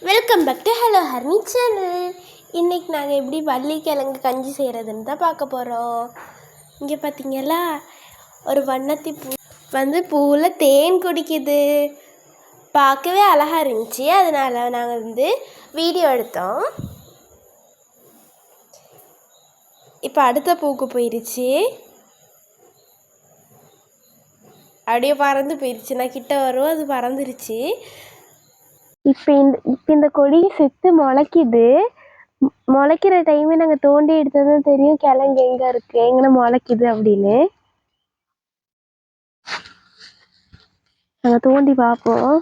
Welcome back to hello ஹர்னி channel. இன்றைக்கி நாங்கள் எப்படி வள்ளிக்கிழங்கு கஞ்சி செய்கிறதுன்னு தான் பார்க்க போகிறோம். இங்கே பார்த்தீங்களா, ஒரு வண்ணத்தி பூ வந்து பூவில் தேன் குடிக்குது. பார்க்கவே அழகாக இருந்துச்சு, அதனால் நாங்கள் வந்து வீடியோ எடுத்தோம். இப்போ அடுத்த பூக்கு போயிடுச்சு, அப்படியே பறந்து போயிடுச்சு. நான் கிட்ட வரும், அது பறந்துருச்சு. இப்போ இந்த கொடி செத்து முளைக்குது. முளைக்கிற டைமே நாங்கள் தோண்டி எடுத்ததும் தெரியும் கிழங்கு எங்கே இருக்குது, எங்கே முளைக்குது அப்படின்னு. நாங்கள் தோண்டி பார்ப்போம்.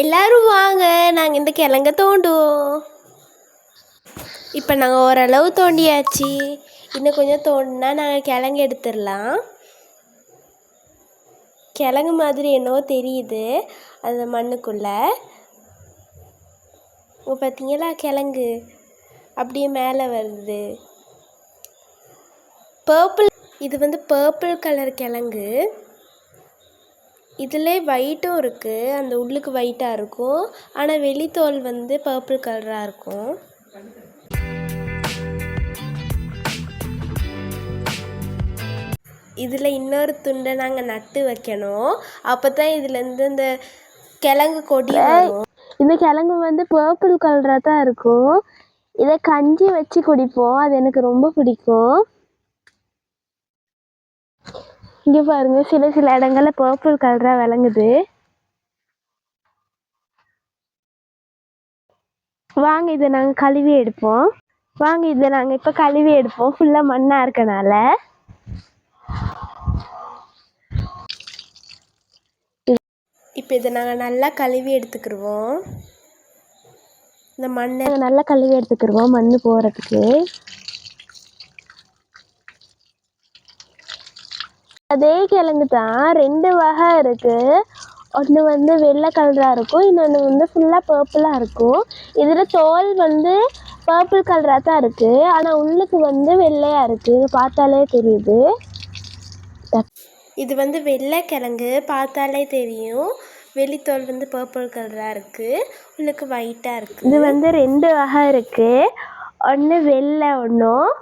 எல்லாரும் வாங்க, நாங்கள் இந்த கிழங்க தோண்டுவோம். இப்போ நாங்கள் ஓரளவு தோண்டியாச்சு. இன்னும் கொஞ்சம் தோண்டினா நாங்கள் கிழங்கு எடுத்துடலாம். கிழங்கு மாதிரி என்னவோ தெரியுது அந்த மண்ணுக்குள்ளே. இப்போ பார்த்தீங்களா, கிழங்கு அப்படியே மேலே வருது. பர்பிள், இது வந்து பர்பிள் கலர் கிழங்கு. இதில் ஒயிட்டும் இருக்குது, அந்த உள்ளுக்கு ஒயிட்டாக இருக்கும், ஆனால் வெளித்தோல் வந்து பர்பிள் கலராக இருக்கும். இதில் இன்னொரு துண்டை நாங்கள் நட்டு வைக்கணும், அப்போ தான் இதுலேருந்து இந்த கிழங்கு கொடி வரும். இந்த கிழங்கு வந்து பர்பிள் கலராக தான் இருக்கும். இதை கஞ்சி வச்சு குடிப்போம், அது எனக்கு ரொம்ப பிடிக்கும். இங்கே பாருங்க, சில இடங்கள்ல பர்பிள் கலராக விளங்குது. வாங்க இதை நாங்கள் கழுவி எடுப்போம். இப்போ கழுவி எடுப்போம், ஃபுல்லாக மண்ணாக இருக்கனால. இப்போ இதை நாங்கள் நல்லா கழுவி எடுத்துக்கிடுவோம். இந்த மண்ணை நல்லா கழுவி எடுத்துக்கிடுவோம், மண் போகிறதுக்கு. அதே கிழங்கு தான், 2 வகை இருக்குது. ஒன்று வந்து வெள்ளை கலராக இருக்கும், இன்னொன்று வந்து ஃபுல்லாக பர்பிளாக இருக்கும். இதில் தோல் வந்து பர்பிள் கலராக தான் இருக்குது, ஆனால் உள்ளுக்கு வந்து வெள்ளையாக இருக்குது, பார்த்தாலே தெரியுது. இது வந்து வெள்ளை கிழங்கு, பார்த்தாலே தெரியும். வெளித்தோல் வந்து பர்பிள் கலராக இருக்குது, உள்ளுக்கு ஒயிட்டாக இருக்குது. இது வந்து 2 வகை இருக்குது. ஒன்று வெள்ளை, ஒன்றும்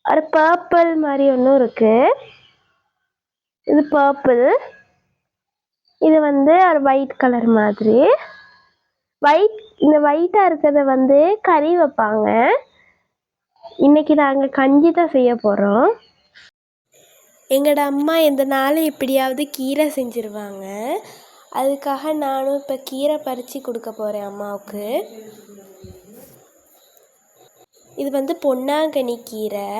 ஒரு பர்பிள் மாதிரி ஒன்றும் இருக்குது. இது பர்பிள், இது வந்து ஒரு ஒயிட் கலர் மாதிரி. இந்த ஒயிட்டாக இருக்கிறத வந்து கறி வைப்பாங்க. இன்னைக்கு நாங்கள் கஞ்சி தான் செய்ய போகிறோம். எங்களோட அம்மா எந்த நாளும் எப்படியாவது கீரை செஞ்சுருவாங்க, அதுக்காக நானும் இப்போ கீரை பறித்து கொடுக்க போகிறேன் அம்மாவுக்கு. இது வந்து பொன்னாங்கண்ணி கீரை,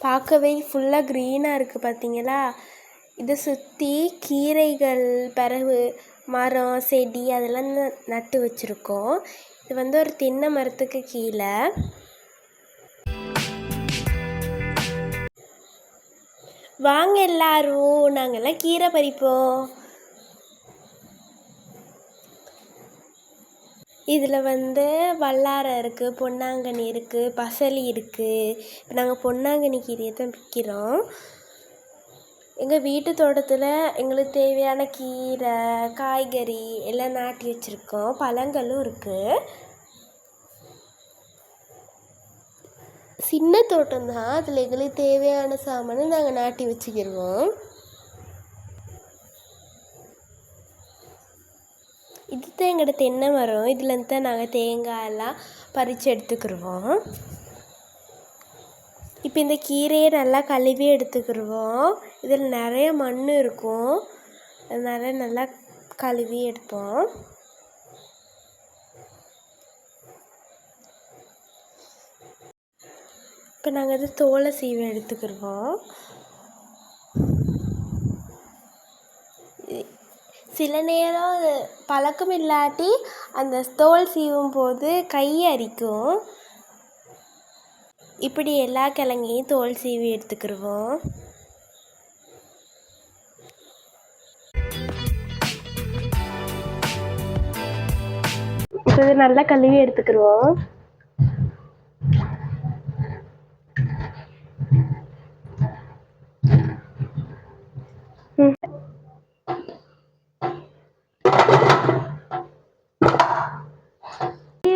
பார்க்கவே ஃபுல்லாக க்ரீனாக இருக்குது பார்த்தீங்களா. இதை சுற்றி கீரைகள், பிறகு மரம், செடி அதெல்லாம் நட்டு வச்சுருக்கோம். இது வந்து ஒரு தென்னை மரத்துக்கு கீழே. வாங்க எல்லாரும், நாங்கள்லாம் கீரை பறிப்போம். இதில் வந்து வல்லாரை இருக்குது, பொன்னாங்கண்ணி இருக்குது, பசலி இருக்குது. இப்போ நாங்கள் பொன்னாங்கண்ணி கீரையை தான் விற்கிறோம். எங்கள் வீட்டு தோட்டத்தில் எங்களுக்கு தேவையான கீரை, காய்கறி எல்லாம் நாட்டி வச்சுருக்கோம். பழங்களும் இருக்குது. சின்ன தோட்டம் தான், அதில் எங்களுக்கு தேவையான சாமானை நாங்கள் நாட்டி வச்சுக்கிடுவோம். இதுதான் எங்களோட தென்னை மரம், இதுலேருந்து தான் நாங்கள் தேங்காய் எல்லாம் பறித்து எடுத்துக்கிடுவோம். இப்போ இந்த கீரையை நல்லா கழுவி எடுத்துக்கிடுவோம். இதில் நிறைய மண் இருக்கும், அதனால நல்லா கழுவி எடுப்போம். இப்போ நாங்கள் இது தோலை சீவி எடுத்துக்கிடுவோம். சில நேரம் பழக்கம் இல்லாட்டி அந்த தோல் சீவும் போது கை அரிக்கும். இப்படி எல்லா கிழங்கையும் தோல் சீவி எடுத்துக்கிடுவோம். இப்போ இது நல்லா கழுவி எடுத்துக்கிடுவோம்.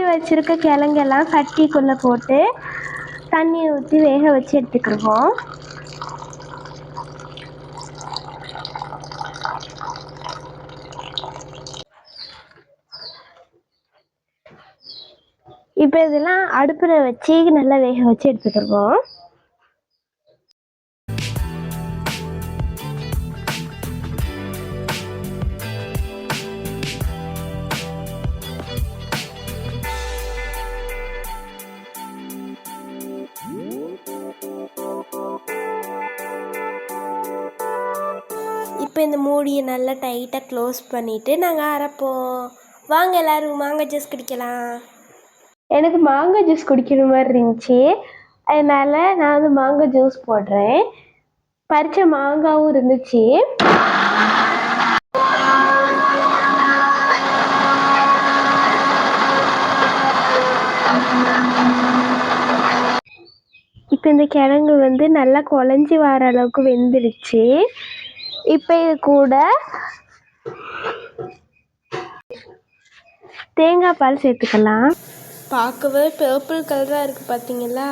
வச்சிருக்க கிழங்கெல்லாம் சட்டிக்குள்ளே போட்டு தண்ணி ஊற்றி வேக வச்சு எடுத்துக்கிடுவோம். இப்போ இதெல்லாம் அடுப்பில் வச்சு நல்லா வேக வச்சு எடுத்துக்கிடுவோம். இப்போ இந்த மூடியை நல்லா டைட்டாக க்ளோஸ் பண்ணிவிட்டு நாங்கள் அரைப்போம். வாங்க எல்லோரும் மாங்காய் ஜூஸ் குடிக்கலாம். எனக்கு மாங்காய் ஜூஸ் குடிக்கிற மாதிரி இருந்துச்சு, அதனால் நான் வந்து மாங்காய் ஜூஸ் போடுறேன். பறித்த மாங்காவும் இருந்துச்சு. இப்போ இந்த கிழங்கு வந்து நல்லா குழஞ்சி வர அளவுக்கு வெந்துடுச்சு. இப்போ இது கூட தேங்காய் பால் சேர்த்துக்கலாம். பார்க்கவே பர்பிள் கலராக இருக்குது பார்த்தீங்களா?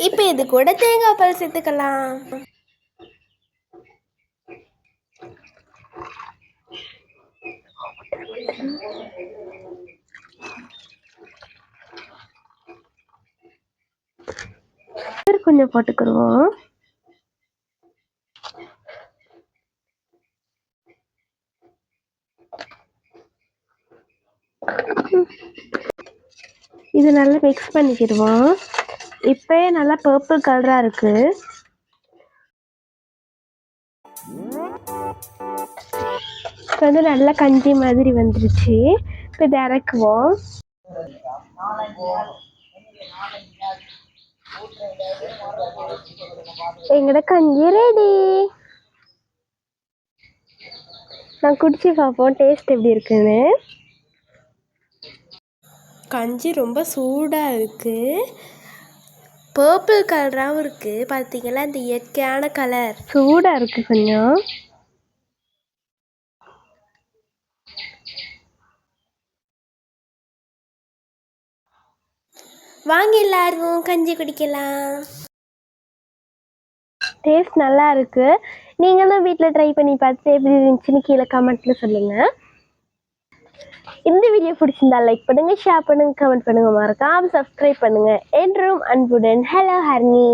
இப்போ இது கூட தேங்காய் பால் சேர்த்துக்கலாம். கொஞ்சம் போட்டுக்கிடுவோம். இது நல்லா மிக்ஸ் பண்ணிக்கிடுவோம். இப்போ நல்லா பர்பிள் கலராக இருக்குது. இப்போ வந்து நல்லா கஞ்சி மாதிரி வந்துருச்சு. இப்போ இதை இறக்குவோம். எங்களோட கஞ்சி ரெடி. நான் குடிச்சு பார்ப்போம் டேஸ்ட் எப்படி இருக்குன்னு. கஞ்சி ரொம்ப சூடாக இருக்குது, பர்பிள் கலராகவும் இருக்குது. பார்த்தீங்களா, இந்த இயற்கையான கலர். சூடாக இருக்குது கொஞ்சம். வாங்க எல்லாரும் கஞ்சி குடிக்கலாம். டேஸ்ட் நல்லா இருக்குது. நீங்களும் வீட்டில் ட்ரை பண்ணி பார்த்து எப்படி இருந்துச்சுன்னு கீழே கமெண்ட்டில் சொல்லுங்கள். இந்த வீடியோ பிடிச்சிருந்தா லைக் பண்ணுங்கள், ஷேர் பண்ணுங்கள், கமெண்ட் பண்ணுங்கள், மறக்காம சப்ஸ்கிரைப் பண்ணுங்கள். என்றும் அன்புடன் ஹலோ ஹர்னி.